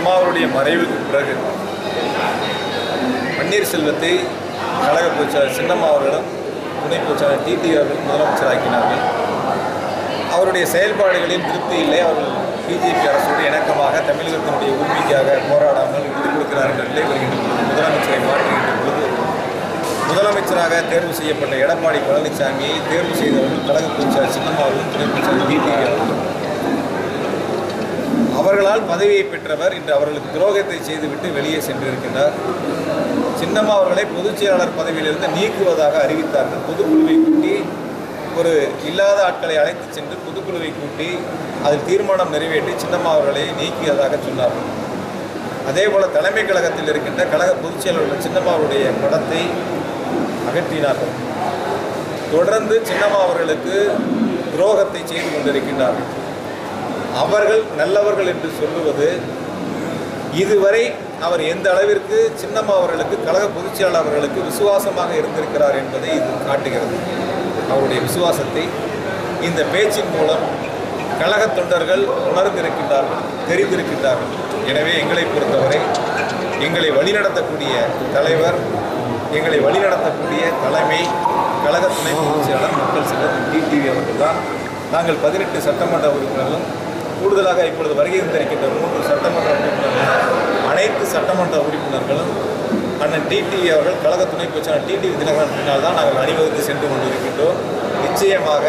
அம்மாவுடைய மறைவுக்கு பிறகு பன்னீர்செல்வத்தை கழக பொதுச்செயலாளர் சின்னம்மா அவர்களும் துணை பொதுச்செயலாளர் டிடி அவர்கள் முதலமைச்சராக்கினார்கள். அவருடைய செயல்பாடுகளில் திருப்தி இல்லை. அவர்கள் பிஜேபி அரசோடு இணக்கமாக தமிழகத்தினுடைய உரிமைக்காக போராடாமல் விட்டுக் கொடுக்கிறார் என்ற நிலை வருகின்ற பொழுது முதலமைச்சரை மாற்றுகின்ற பொழுது முதலமைச்சராக தேர்வு செய்யப்பட்ட எடப்பாடி பழனிசாமியை தேர்வு செய்தவர்கள் கழக பொதுச்செயலாளர் சின்னம்மா அவர்களும் துணை பொதுச்செயலாளர் டிடி அவர்களும் அவர்களால் பதவியை பெற்றவர் இன்று அவர்களுக்கு துரோகத்தை செய்துவிட்டு வெளியே சென்றிருக்கின்றார். சின்னம்மா அவர்களை பொதுச் செயலாளர் பதவியிலிருந்து நீக்குவதாக அறிவித்தார்கள். பொதுக்குழுவை கூட்டி ஒரு இல்லாத ஆட்களை அழைத்து சென்று பொதுக்குழுவை கூட்டி அதில் தீர்மானம் நிறைவேற்றி சின்னம்மா அவர்களை நீக்கியதாக சொன்னார்கள். அதேபோல தலைமை கழகத்தில் இருக்கின்ற கழக பொதுச் செயலாளர் சின்னம்மாவுடைய படத்தை அகற்றினார்கள். தொடர்ந்து சின்னம்மா அவர்களுக்கு துரோகத்தை செய்து கொண்டிருக்கின்றார்கள். அவர்கள் நல்லவர்கள் என்று சொல்லுவது இதுவரை அவர் எந்த அளவிற்கு சின்னம்மா அவர்களுக்கு கழக பொதுச் செயலாளர் அவர்களுக்கு விசுவாசமாக இருந்திருக்கிறார் என்பதை இது காட்டுகிறது. அவருடைய விசுவாசத்தை இந்த பேச்சின் மூலம் கழக தொண்டர்கள் உணர்ந்திருக்கின்றார்கள், தெரிந்திருக்கின்றார்கள். எனவே எங்களை பொறுத்தவரை எங்களை வழிநடத்தக்கூடிய தலைவர், எங்களை வழிநடத்தக்கூடிய தலைமை கழக துணை பொதுச் செயலாளர் மக்கள் செல்வர் டிடிவி அவர்கள் தான். நாங்கள் 18 சட்டமன்ற உறுப்பினர்களும் கூடுதலாக இப்பொழுது வருகை தந்திருக்கின்ற 3 சட்டமன்ற உறுப்பினர்கள், அனைத்து சட்டமன்ற உறுப்பினர்களும் அண்ணன் டிடிவி அவர்கள் கழக துணை பொதுச் செயலாளர் டிடிவி தினகரன் பின்னால் தான் நாங்கள் அணிவகுத்து சென்று கொண்டிருக்கின்றோம். நிச்சயமாக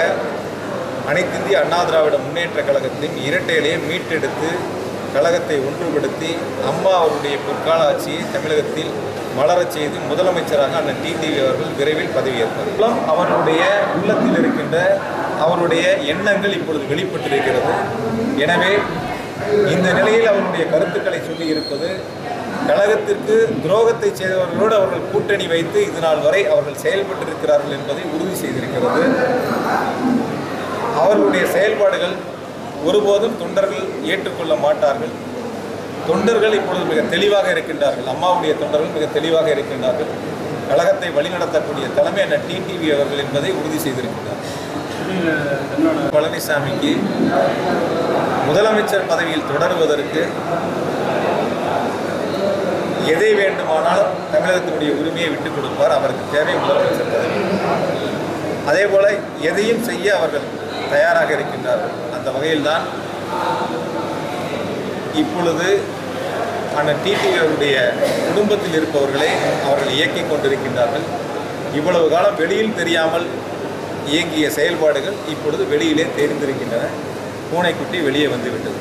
அனைத்து இந்திய அண்ணா திராவிட முன்னேற்ற கழகத்தின் இரட்டையிலேயே மீட்டெடுத்து கழகத்தை ஒன்றுபடுத்தி அம்மா அவருடைய பொற்கால ஆட்சியை தமிழகத்தில் மலரச் செய்து முதலமைச்சராக அண்ணன் டிடிவி அவர்கள் விரைவில் பதவியேற்பார். அவருடைய உள்ளத்தில் இருக்கின்ற அவருடைய எண்ணங்கள் இப்பொழுது வெளிப்பட்டிருக்கிறது. எனவே இந்த நிலையில் அவருடைய கருத்துக்களை சொல்லி இருப்பது கழகத்திற்கு துரோகத்தை செய்தவர்களோடு அவர்கள் கூட்டணி வைத்து இதுநாள் வரை அவர்கள் செயல்பட்டிருக்கிறார்கள் என்பதை உறுதி செய்திருக்கிறது. அவர்களுடைய செயல்பாடுகள் ஒருபோதும் தொண்டர்கள் ஏற்றுக்கொள்ள மாட்டார்கள். தொண்டர்கள் இப்பொழுது மிக தெளிவாக இருக்கின்றார்கள். அம்மாவுடைய தொண்டர்கள் மிக தெளிவாக இருக்கின்றார்கள். கழகத்தை வழிநடத்தக்கூடிய தலைமை அண்ணன் டிடிவி அவர்கள் என்பதை உறுதி செய்திருக்கிறார். பழனிசாமிக்கு முதலமைச்சர் பதவியில் தொடருவதற்கு எதை வேண்டுமானாலும் தமிழகத்தினுடைய உரிமையை விட்டுக் கொடுப்பார். அவருக்கு தேவை முதலமைச்சர் பதவி. அதேபோல எதையும் செய்ய அவர்கள் தயாராக இருக்கின்றார்கள். அந்த வகையில்தான் இப்பொழுது அண்ணன் டிடிவி அவருடைய குடும்பத்தில் இருப்பவர்களை அவர்கள் இயக்கிக் கொண்டிருக்கின்றார்கள். இவ்வளவு காலம் வெளியில் தெரியாமல் இயங்கிய செயல்பாடுகள் இப்பொழுது வெளியிலே தெரிந்திருக்கின்றன. பூனைக்குட்டி வெளியே வந்துவிட்டது.